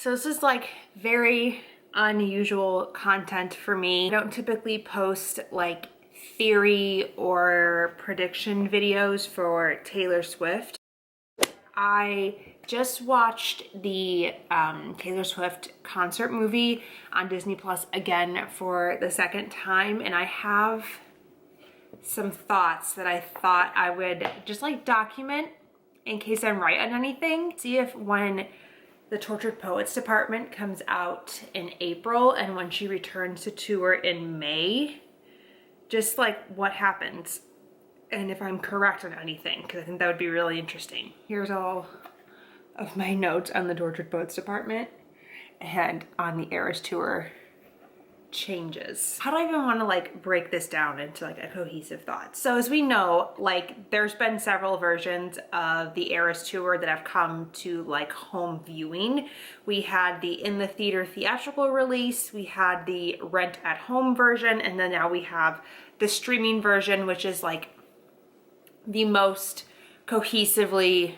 So this is like very unusual content for me. I don't typically post like theory or prediction videos for Taylor Swift. I just watched the Taylor Swift concert movie on Disney Plus again for the second time, and I have some thoughts that I thought I would just like document in case I'm right on anything. See if when the Tortured Poets Department comes out in April and when she returns to tour in May, just like what happens and if I'm correct on anything, because I think that would be really interesting. Here's all of my notes on the Tortured Poets Department and on the Eras Tour changes. How do I even want to like break this down into like a cohesive thought? So as we know, like there's been several versions of the Eras Tour that have come to like home viewing. We had the in the theater theatrical release, we had the rent at home version, and then now we have the streaming version, which is like the most cohesively,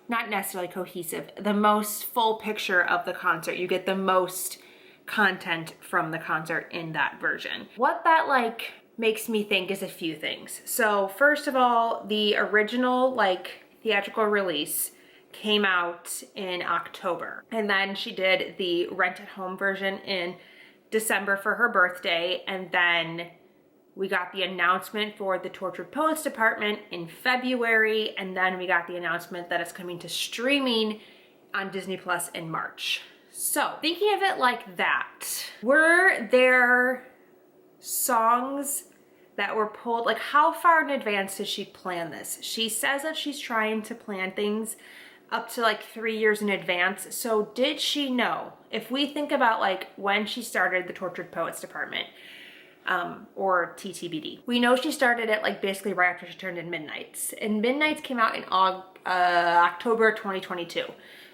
not necessarily cohesive, the most full picture of the concert. You get the most content from the concert in that version. What that like makes me think is a few things. So first of all, the original like theatrical release came out in October, and then she did the rent at home version in December for her birthday, and then we got the announcement for the Tortured Poets Department in February, and then we got the announcement that it's coming to streaming on Disney Plus in March. So thinking of it like that, were there songs that were pulled, like how far in advance does she plan this? She says that she's trying to plan things up to like 3 years in advance. So did she know? If we think about like when she started the Tortured Poets Department, or TTBD, we know she started it like basically right after she turned in Midnights. And Midnights came out in October 2022.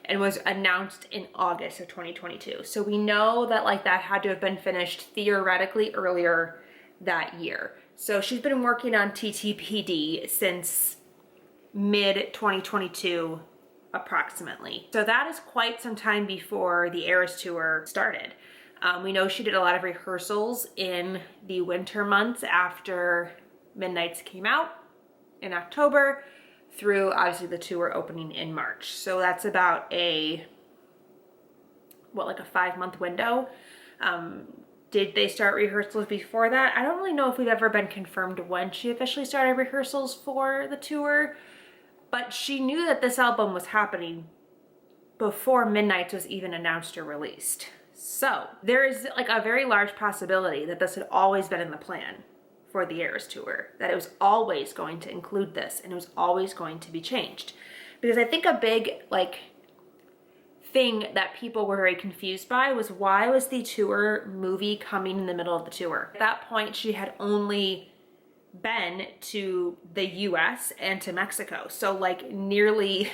And was announced in August of 2022. So we know that like that had to have been finished theoretically earlier that year. So she's been working on TTPD since mid 2022 approximately. So that is quite some time before the Eras Tour started. We know she did a lot of rehearsals in the winter months after Midnights came out in October, through obviously the tour opening in March. So that's about a, what, like a 5-month window. Did they start rehearsals before that? I don't really know if we've ever been confirmed when she officially started rehearsals for the tour, but she knew that this album was happening before Midnights was even announced or released. So there is like a very large possibility that this had always been in the plan for the Eras Tour, that it was always going to include this and it was always going to be changed. Because I think a big like thing that people were very confused by was, why was the tour movie coming in the middle of the tour? At that point she had only been to the US and to Mexico, so like nearly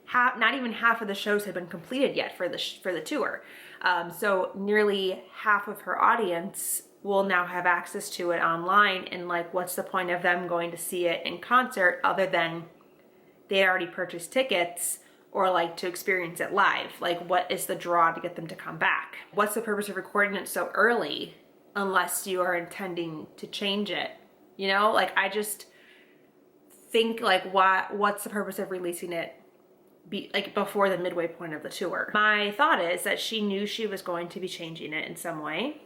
half, not even half of the shows had been completed yet for the tour. So nearly half of her audience will now have access to it online, and like what's the point of them going to see it in concert other than they already purchased tickets, or like to experience it live? Like what is the draw to get them to come back? What's the purpose of recording it so early unless you are intending to change it? You know, like I just think like what's the purpose of releasing it like before the midway point of the tour? My thought is that she knew she was going to be changing it in some way,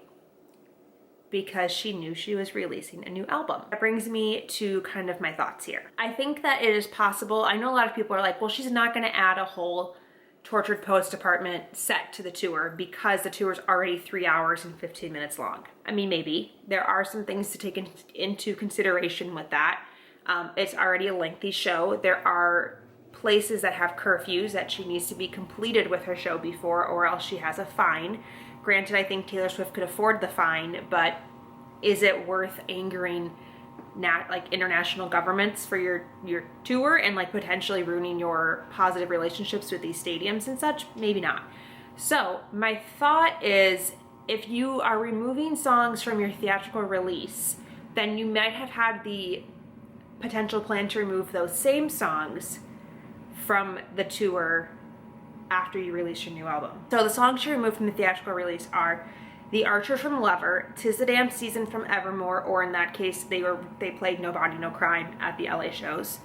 because she knew she was releasing a new album. That brings me to kind of my thoughts here. I think that it is possible. I know a lot of people are like, well, she's not gonna add a whole Tortured Poets Department set to the tour because the tour is already 3 hours and 15 minutes long. I mean, maybe. There are some things to take into consideration with that. It's already a lengthy show. There are places that have curfews that she needs to be completed with her show before, or else she has a fine. Granted, I think Taylor Swift could afford the fine, but is it worth angering like international governments for your tour and like potentially ruining your positive relationships with these stadiums and such? Maybe not. So my thought is, if you are removing songs from your theatrical release, then you might have had the potential plan to remove those same songs from the tour after you release your new album. So the songs she removed from the theatrical release are The Archer from Lover, 'Tis the Damn Season from Evermore, or in that case, they played No Body, No Crime at the LA shows,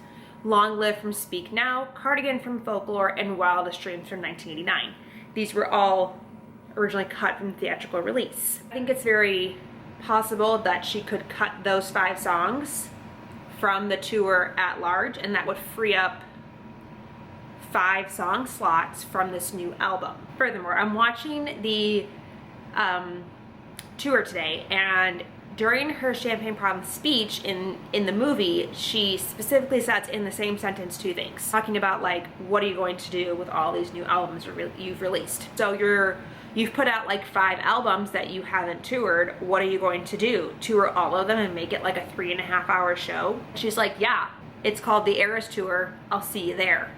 Long Live from Speak Now, Cardigan from Folklore, and Wildest Dreams from 1989. These were all originally cut from the theatrical release. I think it's very possible that she could cut those 5 songs from the tour at large, and that would free up 5 song slots from this new album. Furthermore, I'm watching the tour today, and during her Champagne Problem speech in the movie, she specifically says in the same sentence 2 things, talking about like, what are you going to do with all these new albums you've released? So you've put out like 5 albums that you haven't toured. What are you going to do? Tour all of them and make it like a 3.5 hour show? She's like, yeah, it's called the Eras Tour. I'll see you there.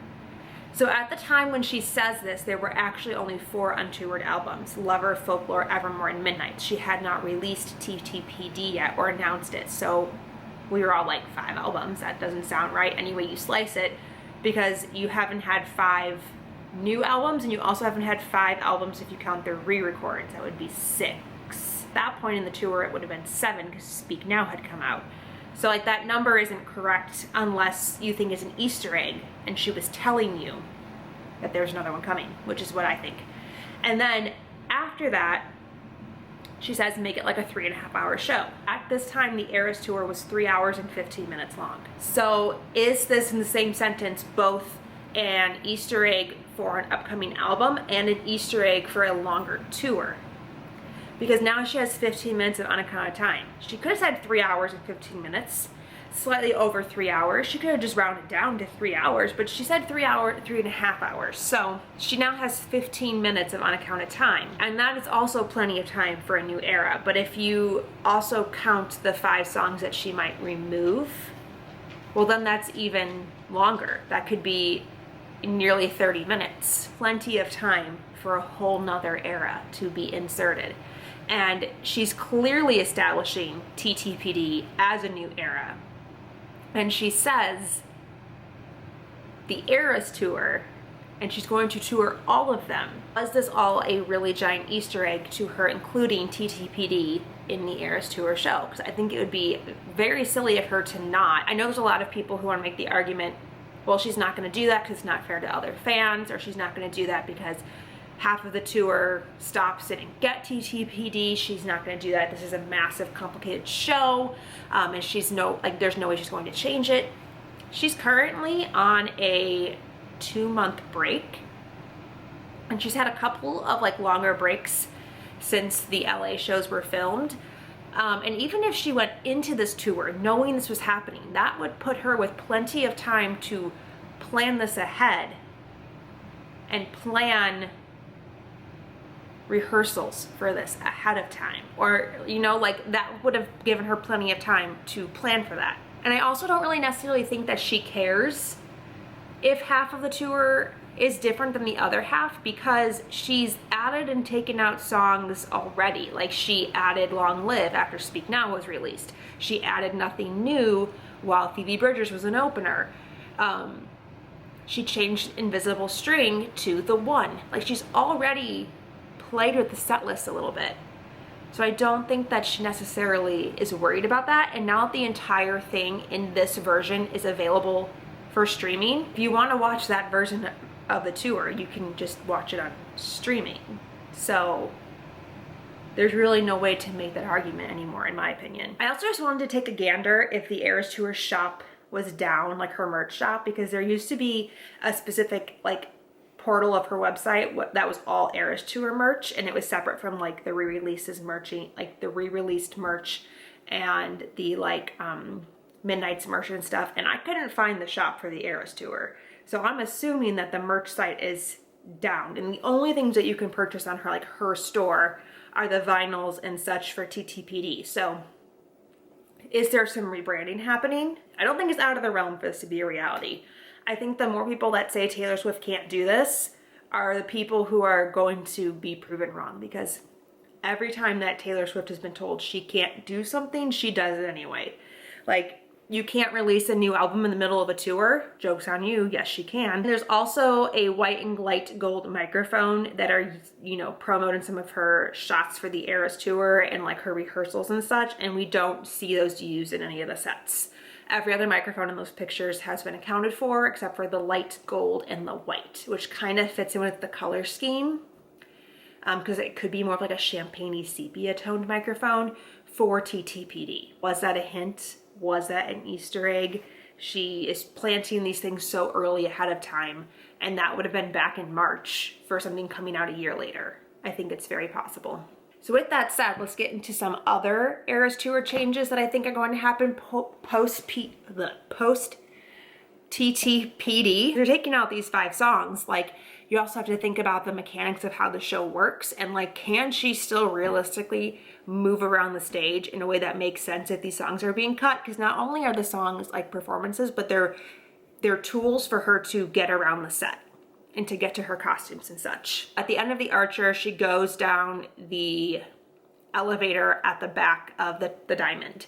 So at the time when she says this, there were actually only 4 untoured albums: Lover, Folklore, Evermore, and Midnight. She had not released TTPD yet or announced it. So we were all like, 5 albums? That doesn't sound right any way you slice it, because you haven't had 5 new albums, and you also haven't had 5 albums if you count their re-records. That would be 6. At that point in the tour, it would have been 7 because Speak Now had come out. So like, that number isn't correct unless you think it's an Easter egg and she was telling you that there's another one coming, which is what I think. And then after that, she says make it like a 3.5 hour show. At this time, the Eras Tour was 3 hours and 15 minutes long. So is this in the same sentence both an Easter egg for an upcoming album and an Easter egg for a longer tour? Because now she has 15 minutes of unaccounted time. She could have said 3 hours and 15 minutes, slightly over 3 hours. She could have just rounded down to 3 hours, but she said 3.5 hours. So she now has 15 minutes of unaccounted time. And that is also plenty of time for a new era. But if you also count the 5 songs that she might remove, well, then that's even longer. That could be nearly 30 minutes. Plenty of time for a whole nother era to be inserted. And she's clearly establishing TTPD as a new era. And she says the Eras Tour, and she's going to tour all of them. Was this all a really giant Easter egg to her including TTPD in the Eras Tour show? Because I think it would be very silly of her to not. I know there's a lot of people who want to make the argument, well, she's not going to do that because it's not fair to other fans, or she's not going to do that because half of the tour stops and didn't get TTPD. She's not going to do that. This is a massive, complicated show, and there's no way she's going to change it. She's currently on a 2-month break, and she's had a couple of like longer breaks since the LA shows were filmed. And even if she went into this tour knowing this was happening, that would put her with plenty of time to plan this ahead and plan rehearsals for this ahead of time, or like that would have given her plenty of time to plan for that. And I also don't really necessarily think that she cares if half of the tour is different than the other half, because she's added and taken out songs already. Like, she added Long Live after Speak Now was released. She added Nothing New while Phoebe Bridgers was an opener. She changed Invisible String to The One. Like, she's already played with the set list a little bit. So I don't think that she necessarily is worried about that. And now that the entire thing in this version is available for streaming, if you want to watch that version of the tour, you can just watch it on streaming. So there's really no way to make that argument anymore, in my opinion. I also just wanted to take a gander if the Eras Tour shop was down, like her merch shop, because there used to be a specific like portal of her website that was all Eras Tour merch, and it was separate from like the re-releases merching, like the re-released merch and the like Midnight's merch and stuff, and I couldn't find the shop for the Eras Tour. So I'm assuming that the merch site is down, and the only things that you can purchase on her, like her store, are the vinyls and such for TTPD. So is there some rebranding happening? I don't think it's out of the realm for this to be a reality. I think the more people that say Taylor Swift can't do this are the people who are going to be proven wrong, because every time that Taylor Swift has been told she can't do something, she does it anyway. Like, you can't release a new album in the middle of a tour. Joke's on you. Yes, she can. There's also a white and light gold microphone that are, you know, promoting some of her shots for the Eras tour and like her rehearsals and such, and we don't see those used in any of the sets. Every other microphone in those pictures has been accounted for except for the light gold and the white, which kind of fits in with the color scheme because it could be more of like a champagne-y sepia toned microphone for TTPD. Was that a hint? Was that an Easter egg? She is planting these things so early ahead of time, and that would have been back in March for something coming out a year later. I think it's very possible. So with that said, let's get into some other Eras Tour changes that I think are going to happen post TTPD. They're taking out these 5 songs. Like, you also have to think about the mechanics of how the show works, and like, can she still realistically move around the stage in a way that makes sense if these songs are being cut? Because not only are the songs like performances, but they're tools for her to get around the set and to get to her costumes and such. At the end of the Archer, she goes down the elevator at the back of the diamond.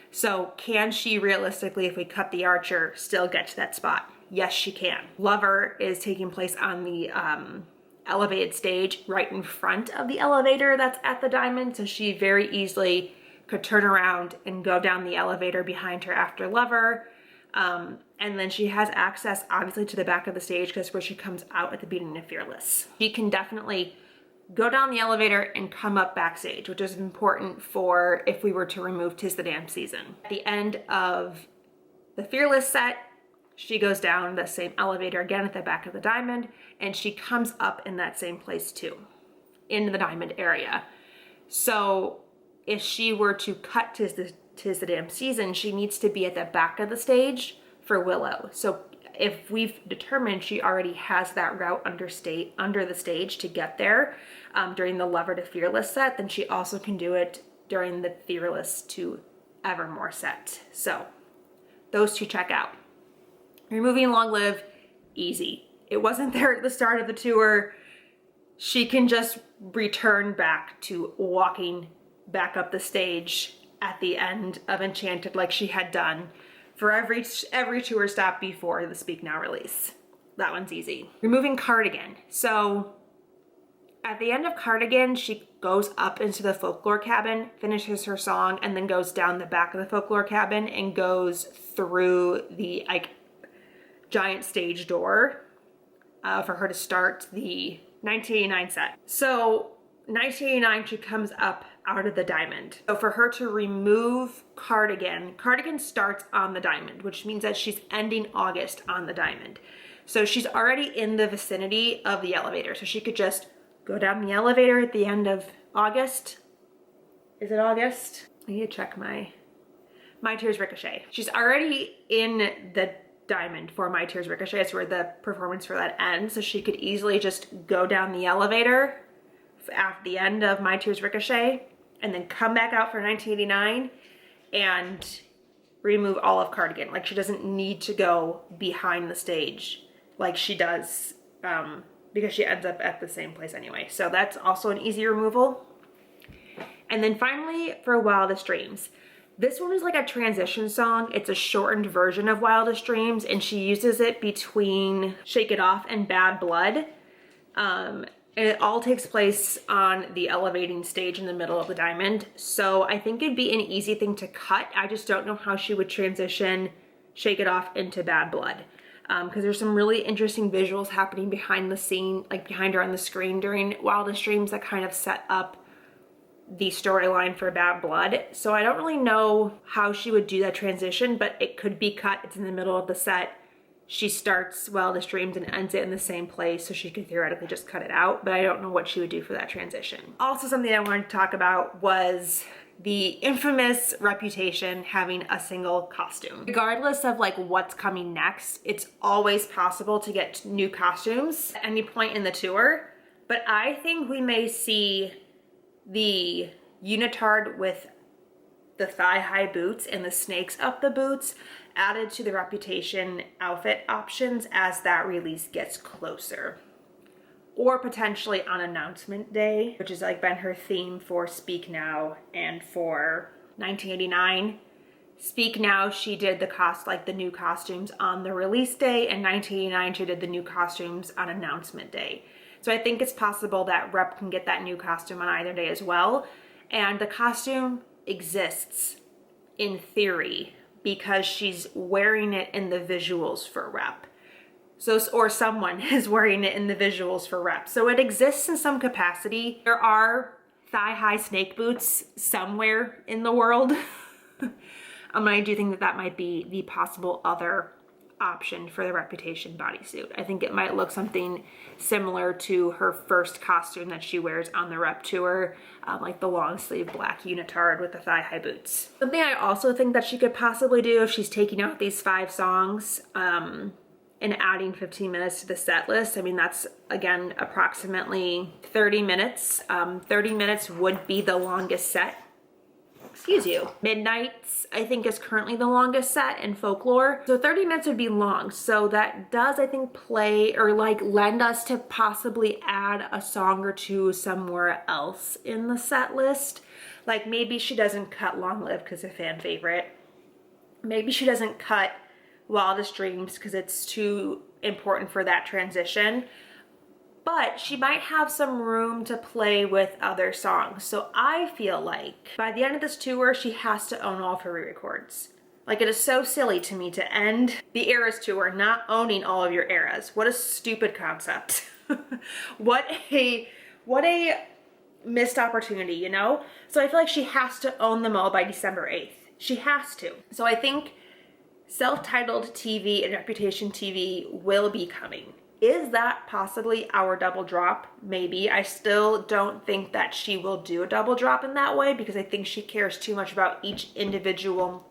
So can she realistically, if we cut the Archer, still get to that spot? Yes, she can. Lover is taking place on the elevated stage right in front of the elevator that's at the diamond, so she very easily could turn around and go down the elevator behind her after Lover. And then she has access obviously to the back of the stage because that's where she comes out at the beginning of Fearless. She can definitely go down the elevator and come up backstage, which is important for if we were to remove 'Tis the Damn Season. At the end of the Fearless set, she goes down the same elevator again at the back of the diamond, and she comes up in that same place too, in the diamond area. So if she were to cut Tis the Damn Season, she needs to be at the back of the stage for Willow. So if we've determined she already has that route under the stage to get there during the Lover to Fearless set, then she also can do it during the Fearless to Evermore set. So those 2 check out. Removing Long Live, easy. It wasn't there at the start of the tour. She can just return back to walking back up the stage at the end of Enchanted like she had done for every tour stop before the Speak Now release. That one's easy. Removing Cardigan. So at the end of Cardigan, she goes up into the folklore cabin, finishes her song, and then goes down the back of the folklore cabin and goes through the like giant stage door for her to start the 1989 set. So 1989, she comes up out of the diamond. So for her to remove Cardigan starts on the diamond, which means that she's ending August on the diamond. So she's already in the vicinity of the elevator. So she could just go down the elevator at the end of August. Is it August? I need to check my Tears Ricochet. She's already in the diamond for My Tears Ricochet. It's where the performance for that ends. So she could easily just go down the elevator at the end of My Tears Ricochet and then come back out for 1989 and remove all of Cardigan. Like, she doesn't need to go behind the stage like she does because she ends up at the same place anyway. So that's also an easy removal. And then finally for Wildest Dreams. This one is like a transition song. It's a shortened version of Wildest Dreams, and she uses it between Shake It Off and Bad Blood. And it all takes place on the elevating stage in the middle of the diamond. So I think it'd be an easy thing to cut. I just don't know how she would transition Shake It Off into Bad Blood. Because there's some really interesting visuals happening behind the scene, like behind her on the screen during Wildest Dreams that kind of set up the storyline for Bad Blood. So I don't really know how she would do that transition, but it could be cut. It's in the middle of the set. She starts Wildest Dreams and ends it in the same place, so she could theoretically just cut it out, but I don't know what she would do for that transition. Also, something I wanted to talk about was the infamous Reputation having a single costume. Regardless of like what's coming next, it's always possible to get new costumes at any point in the tour, but I think we may see the unitard with the thigh-high boots and the snakes up the boots added to the Reputation outfit options as that release gets closer. Or potentially on announcement day, which has like been her theme for Speak Now and for 1989. Speak Now, she did the new costumes on the release day, and 1989 she did the new costumes on announcement day. So I think it's possible that Rep can get that new costume on either day as well. And the costume exists in theory because she's wearing it in the visuals for Rep. So, or someone is wearing it in the visuals for Rep. So it exists in some capacity. There are thigh-high snake boots somewhere in the world. I do think that that might be the possible other option for the Reputation bodysuit. I think it might look something similar to her first costume that she wears on the Rep tour, like the long sleeve black unitard with the thigh-high boots. Something I also think that she could possibly do if she's taking out these 5 songs and adding 15 minutes to the set list. I mean, that's again approximately 30 minutes. 30 minutes would be the longest set. Excuse you. Midnights, I think, is currently the longest set in Folklore. So 30 minutes would be long. So that does, I think, play or like lend us to possibly add a song or two somewhere else in the set list. Like maybe she doesn't cut Long Live because it's a fan favorite. Maybe she doesn't cut Wildest Dreams because it's too important for that transition. But she might have some room to play with other songs. So I feel like by the end of this tour, she has to own all of her re-records. Like, it is so silly to me to end the Eras tour not owning all of your eras. What a stupid concept. What a missed opportunity, you know? So I feel like she has to own them all by December 8th. She has to. So I think Self-Titled TV and Reputation TV will be coming. Is that possibly our double drop? Maybe. I still don't think that she will do a double drop in that way because I think she cares too much about each individual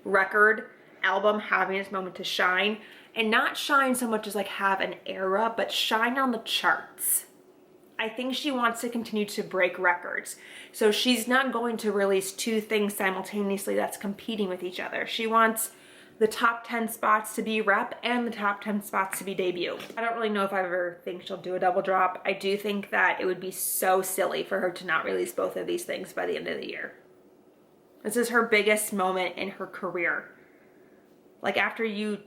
record, album having its moment to shine, and not shine so much as like have an era, but shine on the charts. I think she wants to continue to break records. So she's not going to release 2 things simultaneously that's competing with each other. She wants the top 10 spots to be Rep and the top 10 spots to be debut. I don't really know if I ever think she'll do a double drop. I do think that it would be so silly for her to not release both of these things by the end of the year. This is her biggest moment in her career. Like, after you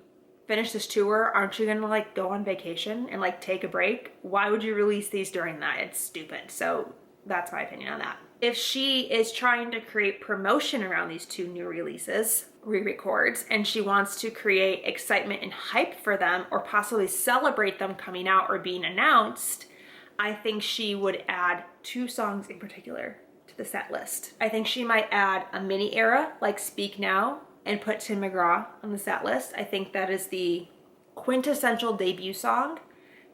finish this tour, aren't you gonna like go on vacation and like take a break? Why would you release these during that? It's stupid. So that's my opinion on that. If she is trying to create promotion around these 2 new releases, re-records, and she wants to create excitement and hype for them or possibly celebrate them coming out or being announced, I think she would add 2 songs in particular to the set list. I think she might add a mini era like Speak Now and put Tim McGraw on the set list. I think that is the quintessential debut song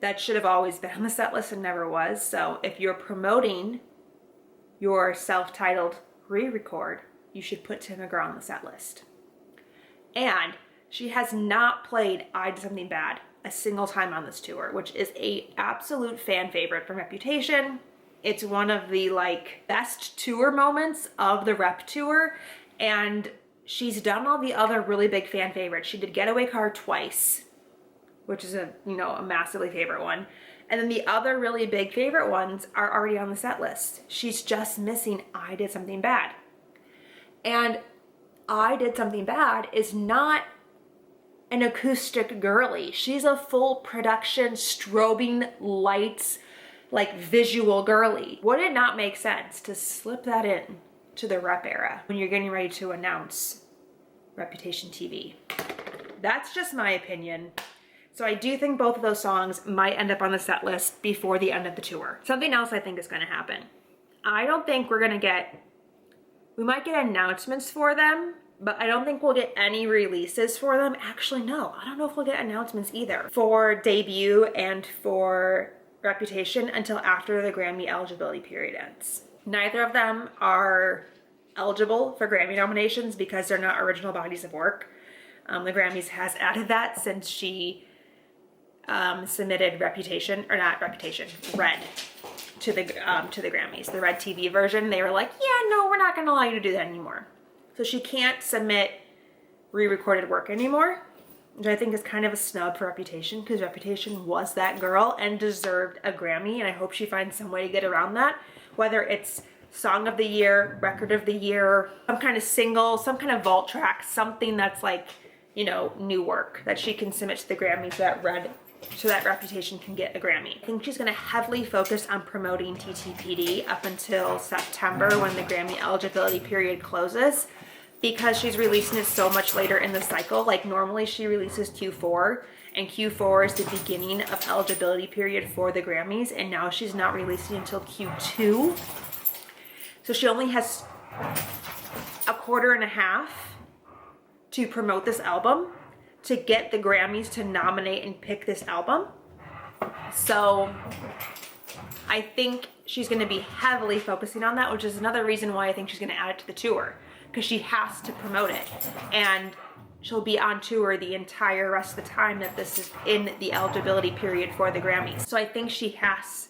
that should have always been on the set list and never was. So if you're promoting your self-titled re-record, you should put Tim McGraw on the set list. And she has not played I Did Something Bad a single time on this tour, which is a absolute fan favorite from Reputation. It's one of the like best tour moments of the Rep tour, and she's done all the other really big fan favorites. She did Getaway Car twice, which is a massively favorite one. And then the other really big favorite ones are already on the set list. She's just missing I Did Something Bad. And I Did Something Bad is not an acoustic girly. She's a full production, strobing lights, like visual girly. Would it not make sense to slip that in to the Rep era when you're getting ready to announce Reputation TV? That's just my opinion. So I do think both of those songs might end up on the set list before the end of the tour. Something else I think is gonna happen. I don't think we're gonna get, we might get announcements for them, but I don't think we'll get any releases for them. Actually, no, I don't know if we'll get announcements either for debut and for Reputation until after the Grammy eligibility period ends. Neither of them are eligible for Grammy nominations because they're not original bodies of work. The Grammys has added that since she submitted Reputation, or not Reputation, Red to the Grammys, the Red TV version. They were like, yeah, no, we're not gonna allow you to do that anymore. So she can't submit re-recorded work anymore, which I think is kind of a snub for Reputation because Reputation was that girl and deserved a Grammy, and I hope she finds some way to get around that, whether it's Song of the Year, Record of the Year, some kind of single, some kind of vault track, something that's like, you know, new work that she can submit to the Grammys so that Reputation can get a Grammy. I think she's gonna heavily focus on promoting TTPD up until September when the Grammy eligibility period closes, because she's releasing it so much later in the cycle. Like normally she releases Q4, and Q4 is the beginning of eligibility period for the Grammys, and now she's not releasing until Q2. So she only has a quarter and a half to promote this album to get the Grammys to nominate and pick this album. So I think she's gonna be heavily focusing on that, which is another reason why I think she's gonna add it to the tour, because she has to promote it. And she'll be on tour the entire rest of the time that this is in the eligibility period for the Grammys. So I think she has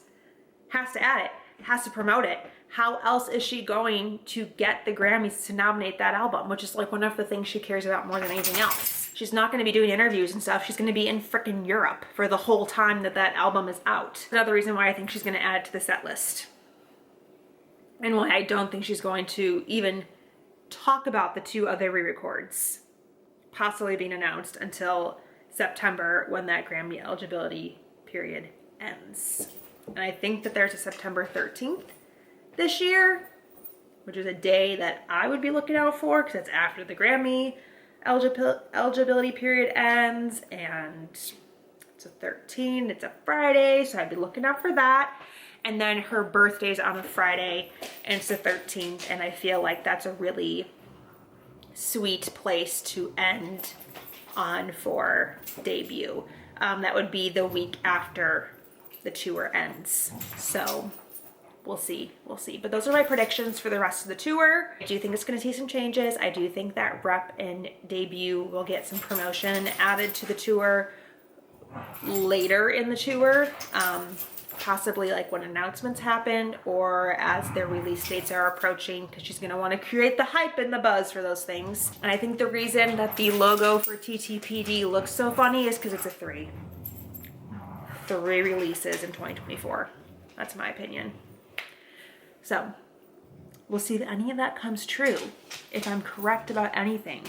to add it, has to promote it. How else is she going to get the Grammys to nominate that album, which is like one of the things she cares about more than anything else. She's not going to be doing interviews and stuff. She's going to be in frickin' Europe for the whole time that that album is out. Another reason why I think she's going to add it to the set list. And why I don't think she's going to even talk about the 2 other re-records possibly being announced until September when that Grammy eligibility period ends. And I think that there's a September 13th this year, which is a day that I would be looking out for because it's after the Grammy eligibility period ends, and it's a 13, it's a Friday, so I'd be looking out for that. And then her birthday's on a Friday, and it's the 13th, and I feel like that's a really sweet place to end on for debut. That would be the week after the tour ends. So we'll see. But those are my predictions for the rest of the tour. I do think it's gonna see some changes. I do think that Rep and Debut will get some promotion added to the tour later in the tour. Possibly like when announcements happen or as their release dates are approaching, because she's gonna wanna create the hype and the buzz for those things. And I think the reason that the logo for TTPD looks so funny is because it's a 3 releases in 2024. That's my opinion. So we'll see if any of that comes true, if I'm correct about anything,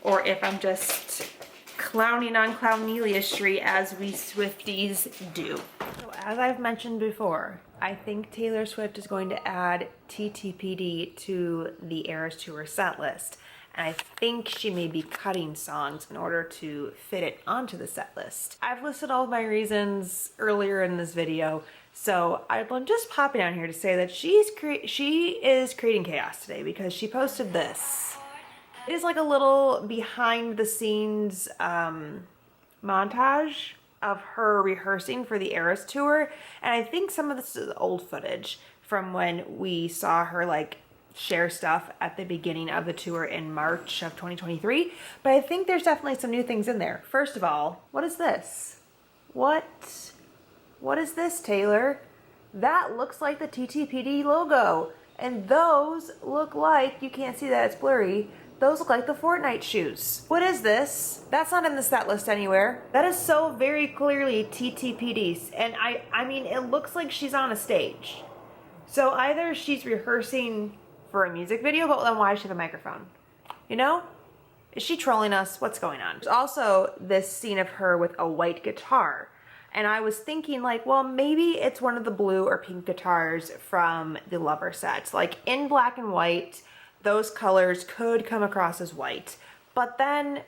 or if I'm just clowning on Clownelia Street as we Swifties do. So as I've mentioned before, I think Taylor Swift is going to add TTPD to the Eras Tour set list. And I think she may be cutting songs in order to fit it onto the set list. I've listed all of my reasons earlier in this video, so I'm just popping on here to say that she is creating chaos today because she posted this. It is like a little behind the scenes montage of her rehearsing for the Eras Tour, and I think some of this is old footage from when we saw her like share stuff at the beginning of the tour in March of 2023, but I think there's definitely some new things in there. First of all, what is this? What is this, Taylor? That looks like the TTPD logo, and those look like, you can't see that, it's blurry, those look like the Fortnite shoes. What is this? That's not in the set list anywhere. That is so very clearly TTPD, and I mean, it looks like she's on a stage. So either she's rehearsing for a music video, but then why does she have a microphone? You know? Is she trolling us? What's going on? There's also this scene of her with a white guitar. And I was thinking like, well, maybe it's one of the blue or pink guitars from the Lover sets. Like in black and white, those colors could come across as white. But then,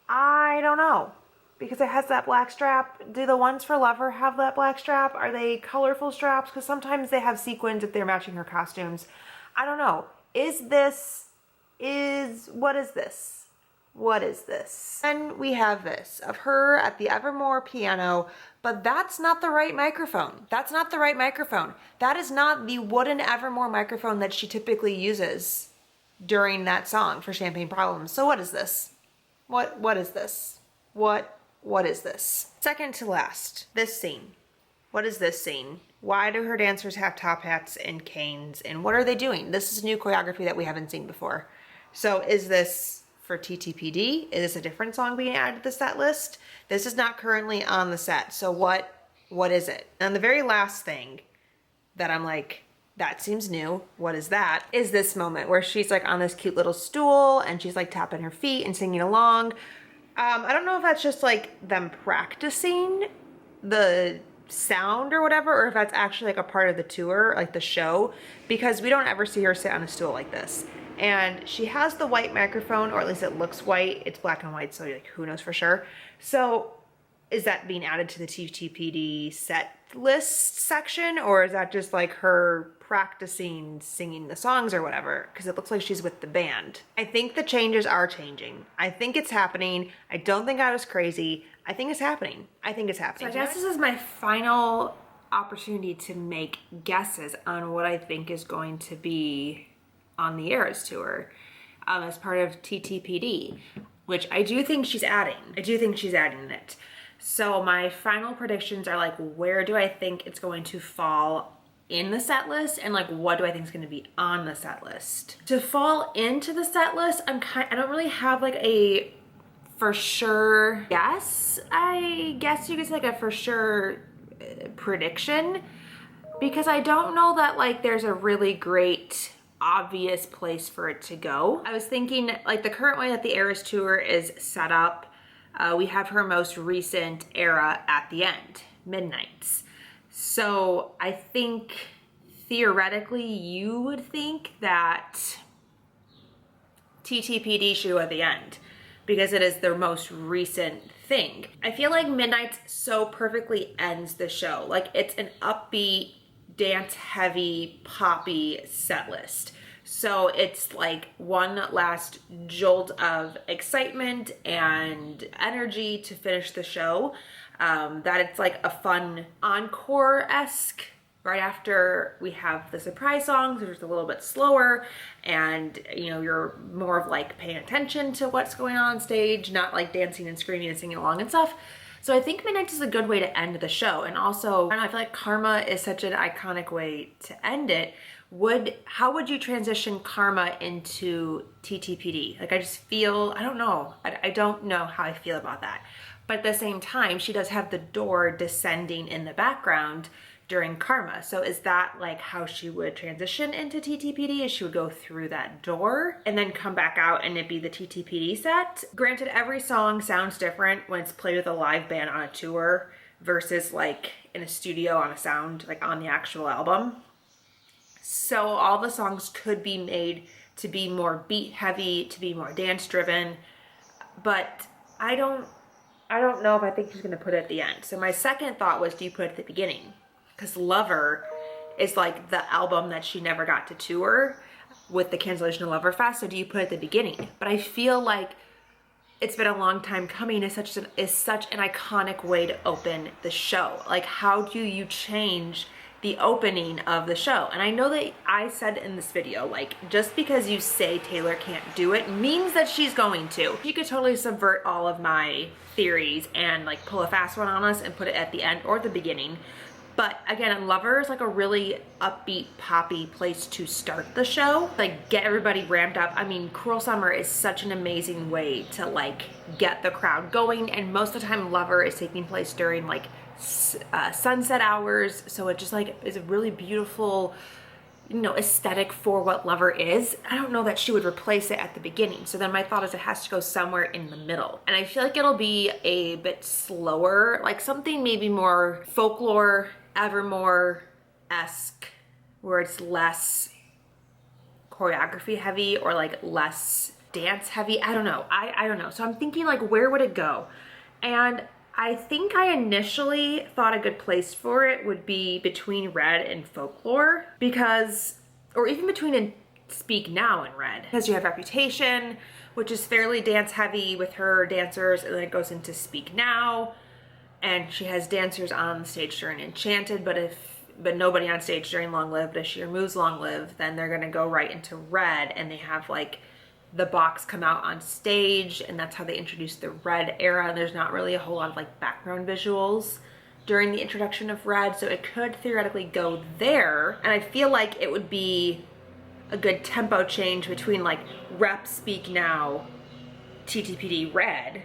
I don't know. Because it has that black strap. Do the ones for Lover have that black strap? Are they colorful straps? Because sometimes they have sequins if they're matching her costumes. I don't know. What is this? What is this? And we have this of her at the Evermore piano, but that's not the right microphone. That's not the right microphone. That is not the wooden Evermore microphone that she typically uses during that song for Champagne Problems. So what is this? What is this? What is this? Second to last, this scene. What is this scene? Why do her dancers have top hats and canes? And what are they doing? This is new choreography that we haven't seen before. So is this for TTPD? Is this a different song being added to the set list? This is not currently on the set. So what is it? And the very last thing that I'm like, that seems new. What is that? Is this moment where she's like on this cute little stool and she's like tapping her feet and singing along. I don't know if that's just like them practicing the sound or whatever, or if that's actually like a part of the tour, like the show, because we don't ever see her sit on a stool like this. And she has the white microphone, or at least it looks white. It's black and white, so like who knows for sure. So is that being added to the TTPD set list section, or is that just like her practicing singing the songs or whatever? Because it looks like she's with the band. I think the changes are changing. I think it's happening. I don't think I was crazy. I think it's happening. I think it's happening. So I guess this is my final opportunity to make guesses on what I think is going to be on the Eras tour as part of TTPD, which I do think she's adding. I do think she's adding it. So my final predictions are like, where do I think it's going to fall in the set list, and like what do I think is going to be on the set list? To fall into the set list, I don't really have like a for sure guess. I guess you could say like a for sure prediction, because I don't know that like there's a really great obvious place for it to go. I was thinking like the current way that the Eras tour is set up, we have her most recent era at the end, Midnights. So I think theoretically you would think that TTPD should go at the end because it is their most recent thing. I feel like Midnights so perfectly ends the show. Like it's an upbeat, dance heavy, poppy set list. So it's like one last jolt of excitement and energy to finish the show. That it's like a fun encore-esque right after we have the surprise songs, which is a little bit slower, and you know, you're more of like paying attention to what's going on stage, not like dancing and screaming and singing along and stuff. So I think Midnight is a good way to end the show. And also, I feel like Karma is such an iconic way to end it. How would you transition Karma into TTPD? Like I just feel, I don't know. I don't know how I feel about that. But at the same time, she does have the door descending in the background during Karma. So is that like how she would transition into TTPD? Is she would go through that door and then come back out and it'd be the TTPD set? Granted, every song sounds different when it's played with a live band on a tour versus like in a studio on a sound, like on the actual album. So all the songs could be made to be more beat heavy, to be more dance driven, but I don't know if I think she's gonna put it at the end. So my second thought was, do you put it at the beginning? Because Lover is like the album that she never got to tour with the cancellation of Loverfest. So do you put it at the beginning? But I feel like it's been a long time coming. It's such an iconic way to open the show. Like how do you change the opening of the show? And I know that I said in this video, like just because you say Taylor can't do it means that she's going to. She could totally subvert all of my theories and like pull a fast one on us and put it at the end or the beginning. But again, Lover is like a really upbeat, poppy place to start the show. Like get everybody ramped up. I mean, Cruel Summer is such an amazing way to like get the crowd going. And most of the time Lover is taking place during like sunset hours. So it just like is a really beautiful, you know, aesthetic for what Lover is. I don't know that she would replace it at the beginning. So then my thought is it has to go somewhere in the middle. And I feel like it'll be a bit slower, like something maybe more folklore, Evermore-esque, where it's less choreography heavy or like less dance heavy. I don't know. I don't know. So I'm thinking like, where would it go? And I think I initially thought a good place for it would be between Red and Folklore, because, or even between Speak Now and Red, because you have Reputation, which is fairly dance heavy with her dancers, and then it goes into Speak Now, and she has dancers on the stage during Enchanted, but nobody on stage during Long Live. But if she removes Long Live, then they're gonna go right into Red, and they have like the box come out on stage, and that's how they introduced the Red era. And there's not really a whole lot of like background visuals during the introduction of Red, so it could theoretically go there. And I feel like it would be a good tempo change between like Rep, Speak Now, TTPD, Red,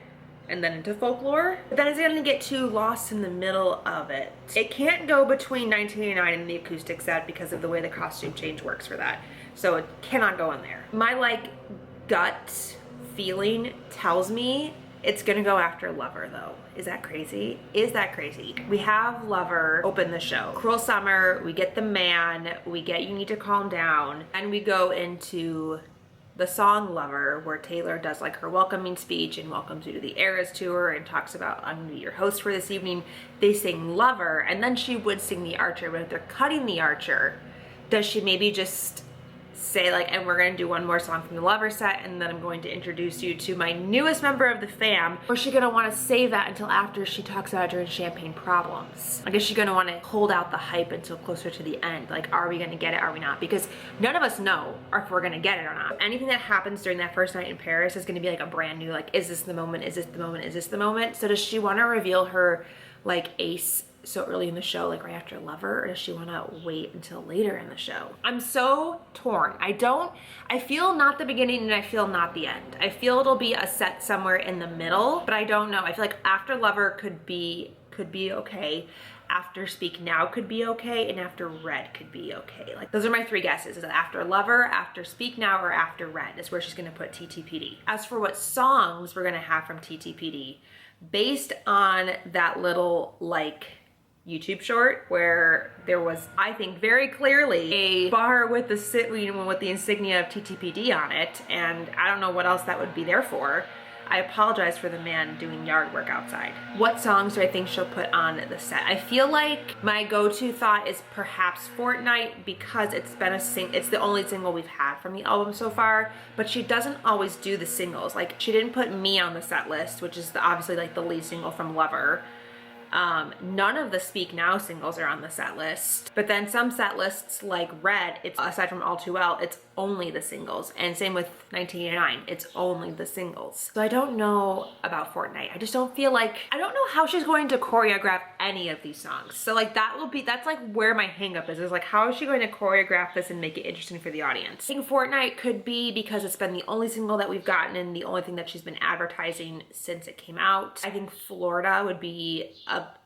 and then into folklore. But then it's gonna get too lost in the middle of it. It can't go between 1989 and the acoustic set because of the way the costume change works for that. So it cannot go in there. My like gut feeling tells me it's gonna go after Lover though. Is that crazy? Is that crazy? We have Lover open the show. Cruel Summer, we get The Man, we get You Need to Calm Down, and we go into the song Lover, where Taylor does like her welcoming speech and welcomes you to the Eras Tour and talks about, I'm gonna be your host for this evening. They sing Lover, and then she would sing The Archer, but if they're cutting The Archer, does she maybe just say like, and we're gonna do one more song from the Lover set, and then I'm going to introduce you to my newest member of the fam? Or is she gonna wanna save that until after she talks about it during Champagne Problems? I guess she's gonna wanna hold out the hype until closer to the end. Like, are we gonna get it, are we not? Because none of us know if we're gonna get it or not. Anything that happens during that first night in Paris is gonna be like a brand new, like, is this the moment, is this the moment, is this the moment? So does she wanna reveal her like ace so early in the show, like right after Lover, or does she want to wait until later in the show? I'm so torn. I feel not the beginning and I feel not the end. I feel it'll be a set somewhere in the middle, but I don't know. I feel like after Lover could be okay, after Speak Now could be okay, and after Red could be okay. Like, those are my three guesses. Is it after Lover, after Speak Now, or after Red is where she's gonna put TTPD. As for what songs we're gonna have from TTPD, based on that little like YouTube short where there was, I think very clearly, a bar with the insignia of TTPD on it, and I don't know what else that would be there for. I apologize for the man doing yard work outside. What songs do I think she'll put on the set? I feel like my go-to thought is perhaps Fortnite, because it's the only single we've had from the album so far, but she doesn't always do the singles. Like, she didn't put Me on the set list, which is obviously like the lead single from Lover. None of the Speak Now singles are on the set list, but then some set lists like Red, it's aside from All Too Well, it's only the singles, and same with 1989, it's only the singles. So I don't know about Fortnite. I just don't feel like, I don't know how she's going to choreograph any of these songs. So like that's like where my hang up is like, how is she going to choreograph this and make it interesting for the audience? I think Fortnite could be because it's been the only single that we've gotten and the only thing that she's been advertising since it came out. I think Florida would be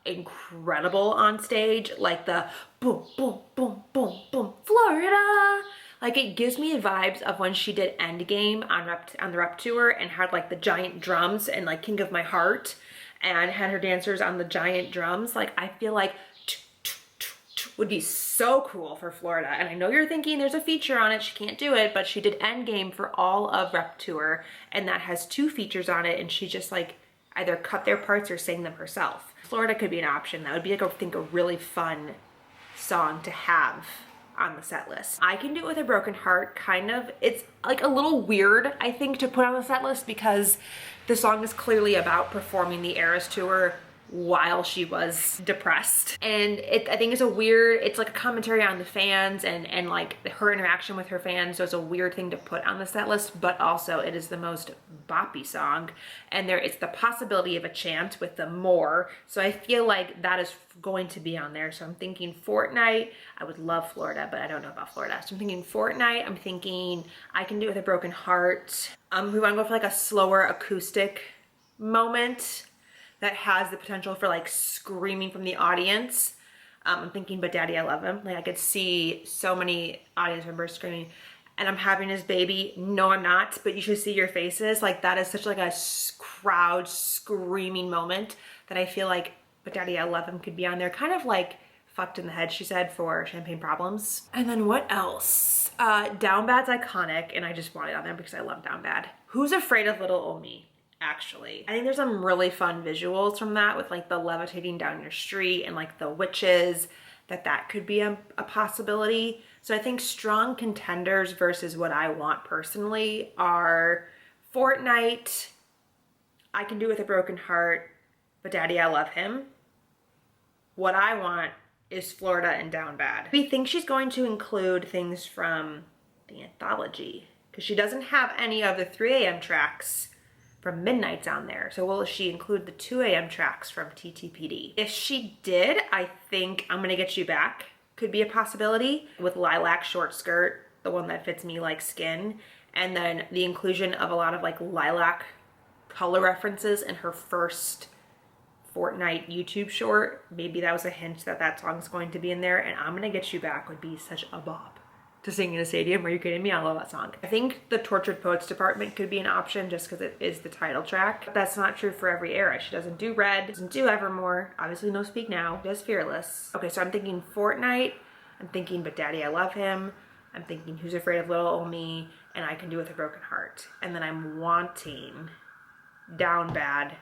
incredible on stage, like the boom, boom, boom, boom, boom, Florida. Like, it gives me vibes of when she did Endgame on the Rep tour and had like the giant drums and like King of My Heart and had her dancers on the giant drums. Like, I feel like would be so cool for Florida. And I know you're thinking there's a feature on it, she can't do it, but she did Endgame for all of Rep tour, and that has 2 features on it, and she just like either cut their parts or sang them herself. Florida could be an option. That would be like, I think, a really fun song to have on the set list. I Can Do It With a Broken Heart, kind of, it's like a little weird, I think, to put on the set list because the song is clearly about performing the Eras Tour while she was depressed. And I think it's like a commentary on the fans and like her interaction with her fans. So it's a weird thing to put on the set list, but also it is the most boppy song. And it's the possibility of a chant with the more. So I feel like that is going to be on there. So I'm thinking Fortnite. I would love Florida, but I don't know about Florida. So I'm thinking Fortnite. I'm thinking I Can Do It With a Broken Heart. We want to go for like a slower acoustic moment that has the potential for like screaming from the audience. I'm thinking But Daddy I Love Him. Like, I could see so many audience members screaming, and I'm having his baby. No, I'm not, but you should see your faces. Like, that is such like a crowd screaming moment that I feel like But Daddy I Love Him could be on there. Kind of like Fucked in the Head, she said, for Champagne Problems. And then what else? Down Bad's iconic, and I just want it on there because I love Down Bad. Who's Afraid of Little Old Me? Actually, I think there's some really fun visuals from that with like the levitating down your street and like the witches, that could be a possibility. So I think strong contenders versus what I want personally are Fortnite, I Can Do With a Broken Heart, But Daddy I Love Him. What I want is Florida and Down Bad. We think she's going to include things from the anthology because she doesn't have any of the 3 a.m. tracks from Midnight's on there. So will she include the 2 a.m. tracks from TTPD? If she did, I think I'm Gonna Get You Back could be a possibility with Lilac Short Skirt, the one that fits me like skin, and then the inclusion of a lot of like lilac color references in her first Fortnite YouTube short. Maybe that was a hint that that song's going to be in there, and I'm Gonna Get You Back would be such a bop to sing in a stadium. Are you kidding me? I love that song. I think the Tortured Poets Department could be an option just because it is the title track. But that's not true for every era. She doesn't do Red, doesn't do Evermore, obviously no Speak Now, does Fearless. Okay, so I'm thinking Fortnite, I'm thinking But Daddy I Love Him, I'm thinking Who's Afraid of Little Old Me, and I Can Do With a Broken Heart. And then I'm wanting Down Bad,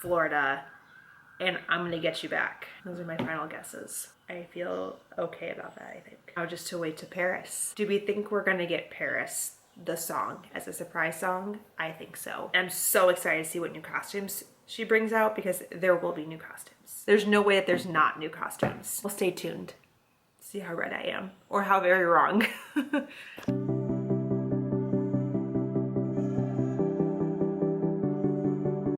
Florida, and I'm Gonna Get You Back. Those are my final guesses. I feel okay about that, I think. Now just to wait to Paris. Do we think we're gonna get Paris, the song, as a surprise song? I think so. I'm so excited to see what new costumes she brings out because there will be new costumes. There's no way that there's not new costumes. Well, stay tuned. See how right I am, or how very wrong.